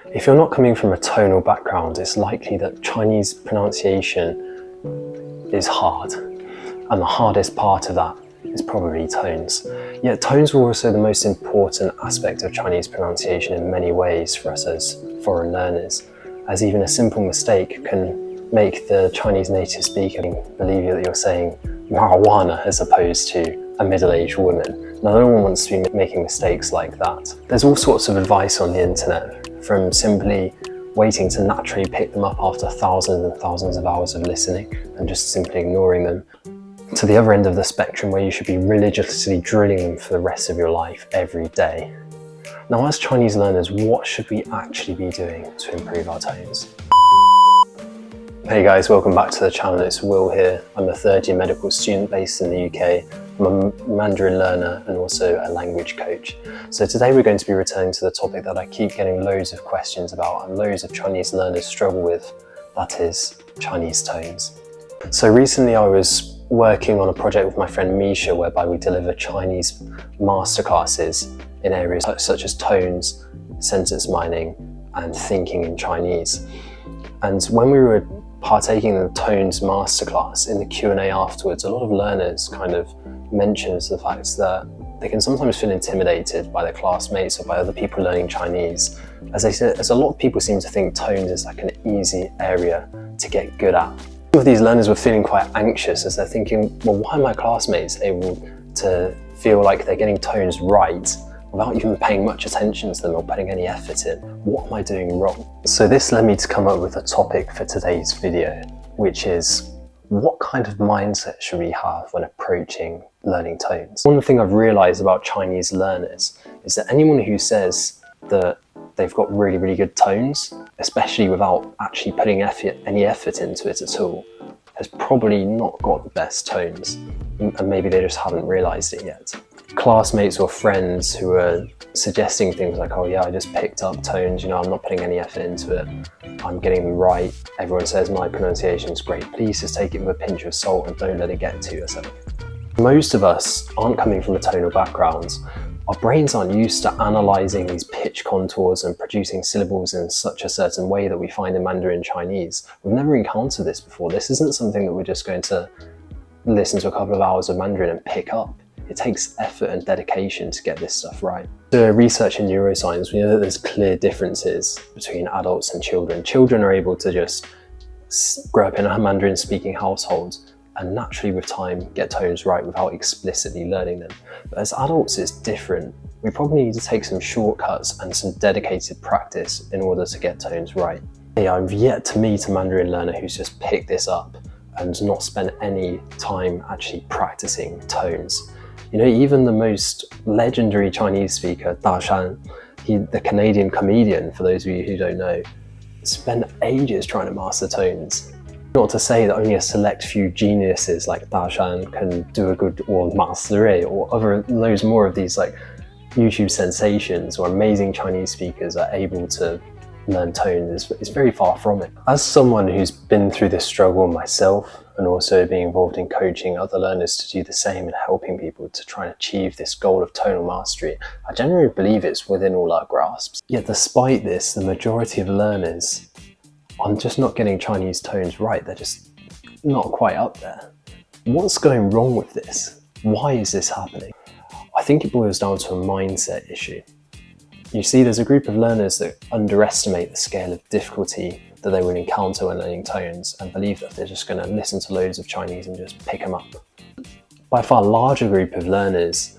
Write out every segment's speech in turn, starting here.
If you're not coming from a tonal background, it's likely that Chinese pronunciation is hard, and the hardest part of that is probably tones. Yet tones are also the most important aspect of Chinese pronunciation in many ways for us as foreign learners, as even a simple mistake can make the Chinese native speaker believe that you're saying marijuana as opposed to a middle-aged woman. Now, no one wants to be making mistakes like that. There's all sorts of advice on the internet, from simply waiting to naturally pick them up after thousands and thousands of hours of listening and just simply ignoring them, to the other end of the spectrum where you should be religiously drilling them for the rest of your life every day. Now, as Chinese learners, what should we actually be doing to improve our tones? Hey guys, welcome back to the channel. It's Will here. I'm a third year medical student based in the UK. I'm a Mandarin learner and also a language coach. So today we're going to be returning to the topic that I keep getting loads of questions about and loads of Chinese learners struggle with, that is Chinese tones. So recently I was working on a project with my friend Misha whereby we deliver Chinese masterclasses in areas such as tones, sentence mining and thinking in Chinese. And when we were partaking in the tones masterclass, in the Q&A afterwards, a lot of learners kind of mentions the fact that they can sometimes feel intimidated by their classmates or by other people learning Chinese. As a lot of people seem to think tones is like an easy area to get good at. Some of these learners were feeling quite anxious as they're thinking, well, why are my classmates able to feel like they're getting tones right without even paying much attention to them or putting any effort in? What am I doing wrong? So this led me to come up with a topic for today's video, which is what kind of mindset should we have when approaching learning tones? One thing I've realized about Chinese learners is that anyone who says that they've got really, really good tones, especially without actually putting any effort into it at all, has probably not got the best tones, and maybe they just haven't realized it yet. Classmates or friends who are suggesting things like, oh yeah, I just picked up tones, you know, I'm not putting any effort into it, I'm getting them right, everyone says my pronunciation is great, please just take it with a pinch of salt and don't let it get to yourself. Most of us aren't coming from a tonal background. Our brains aren't used to analysing these pitch contours and producing syllables in such a certain way that we find in Mandarin Chinese. We've never encountered this before. This isn't something that we're just going to listen to a couple of hours of Mandarin and pick up. It takes effort and dedication to get this stuff right. The research in neuroscience, we know that there's clear differences between adults and children. Children are able to just grow up in a Mandarin speaking household and naturally with time get tones right without explicitly learning them. But as adults it's different. We probably need to take some shortcuts and some dedicated practice in order to get tones right. I've yet to meet a Mandarin learner who's just picked this up and not spent any time actually practicing tones. You know, even the most legendary Chinese speaker, Da Shan, the Canadian comedian, for those of you who don't know, spent ages trying to master tones. Not to say that only a select few geniuses like Da Shan can do a good, or master it, or loads more of these like YouTube sensations or amazing Chinese speakers are able to learn tones. It's very far from it. As someone who's been through this struggle myself, and also being involved in coaching other learners to do the same and helping people to try and achieve this goal of tonal mastery, I generally believe it's within all our grasps. Yet despite this, the majority of learners are just not getting Chinese tones right. They're just not quite up there. What's going wrong with this? Why is this happening? I think it boils down to a mindset issue. You see, there's a group of learners that underestimate the scale of difficulty that they will encounter when learning tones and believe that they're just going to listen to loads of Chinese and just pick them up. By a far larger group of learners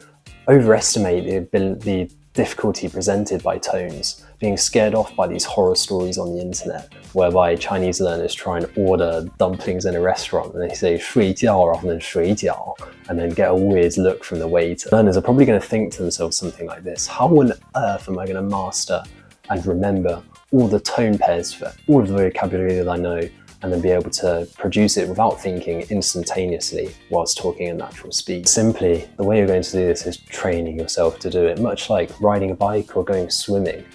overestimate the difficulty presented by tones, being scared off by these horror stories on the internet whereby Chinese learners try and order dumplings in a restaurant and they say 睡觉 rather than 水饺 and then get a weird look from the waiter. Learners are probably going to think to themselves something like this: how on earth am I going to master and remember all the tone pairs for all of the vocabulary that I know and then be able to produce it without thinking instantaneously whilst talking at natural speed? Simply, the way you're going to do this is training yourself to do it, much like riding a bike or going swimming.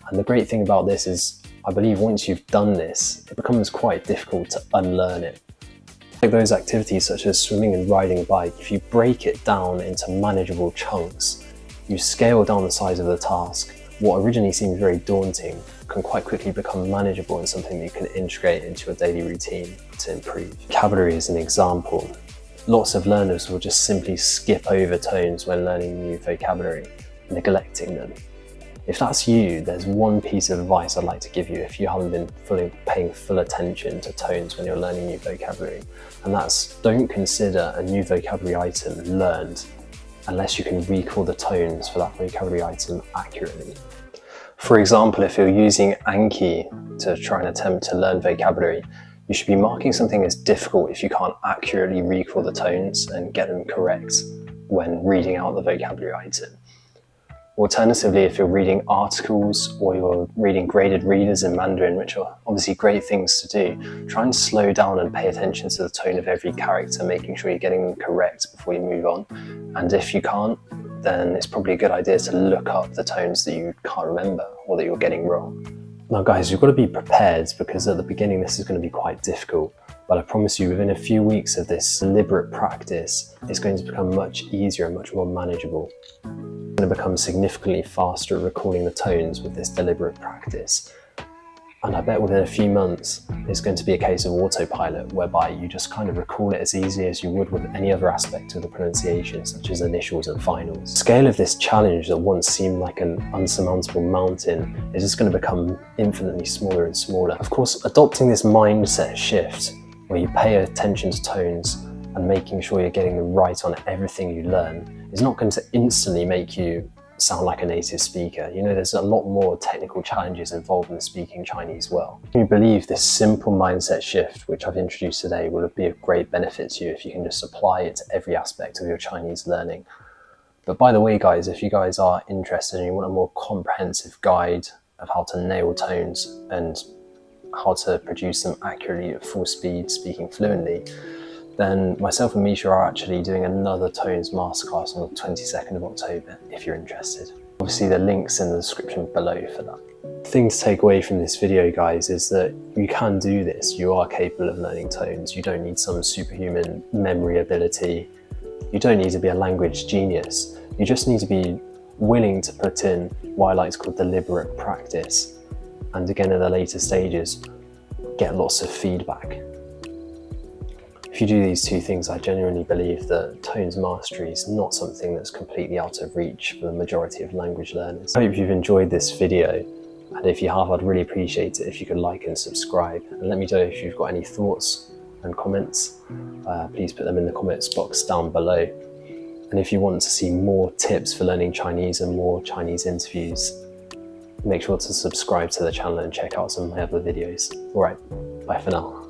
And the great thing about this is, I believe once you've done this, it becomes quite difficult to unlearn it. Like those activities such as swimming and riding a bike, if you break it down into manageable chunks, you scale down the size of the task. What originally seemed very daunting can quite quickly become manageable and something that you can integrate into your daily routine to improve. Vocabulary is an example. Lots of learners will just simply skip over tones when learning new vocabulary, neglecting them. If that's you, there's one piece of advice I'd like to give you if you haven't been paying full attention to tones when you're learning new vocabulary, and that's don't consider a new vocabulary item learned unless you can recall the tones for that vocabulary item accurately. For example, if you're using Anki to try and attempt to learn vocabulary, you should be marking something as difficult if you can't accurately recall the tones and get them correct when reading out the vocabulary item. Alternatively, if you're reading articles or you're reading graded readers in Mandarin, which are obviously great things to do, try and slow down and pay attention to the tone of every character, making sure you're getting them correct before you move on. And if you can't, then it's probably a good idea to look up the tones that you can't remember or that you're getting wrong. Now guys, you've got to be prepared because at the beginning this is going to be quite difficult. But I promise you, within a few weeks of this deliberate practice, it's going to become much easier and much more manageable. You're going to become significantly faster at recalling the tones with this deliberate practice. And I bet within a few months, it's going to be a case of autopilot, whereby you just kind of recall it as easy as you would with any other aspect of the pronunciation, such as initials and finals. The scale of this challenge that once seemed like an unsurmountable mountain is just going to become infinitely smaller and smaller. Of course, adopting this mindset shift, where you pay attention to tones and making sure you're getting them right on everything you learn, is not going to instantly make you sound like a native speaker. You know, there's a lot more technical challenges involved in speaking Chinese well. We believe this simple mindset shift, which I've introduced today, will be of great benefit to you if you can just apply it to every aspect of your Chinese learning. But by the way, guys, if you guys are interested and you want a more comprehensive guide of how to nail tones and how to produce them accurately at full speed, speaking fluently, then myself and Misha are actually doing another tones masterclass on the 22nd of October if you're interested. Obviously the link's in the description below for that. The thing to take away from this video, guys, is that you can do this. You are capable of learning tones. You don't need some superhuman memory ability. You don't need to be a language genius. You just need to be willing to put in what I like to call deliberate practice. And again, in the later stages, get lots of feedback. If you do these two things, I genuinely believe that tones mastery is not something that's completely out of reach for the majority of language learners. I hope you've enjoyed this video, and if you have, I'd really appreciate it if you could like and subscribe. And let me know if you've got any thoughts and comments. Please put them in the comments box down below. And if you want to see more tips for learning Chinese and more Chinese interviews, make sure to subscribe to the channel and check out some of my other videos. Alright, bye for now.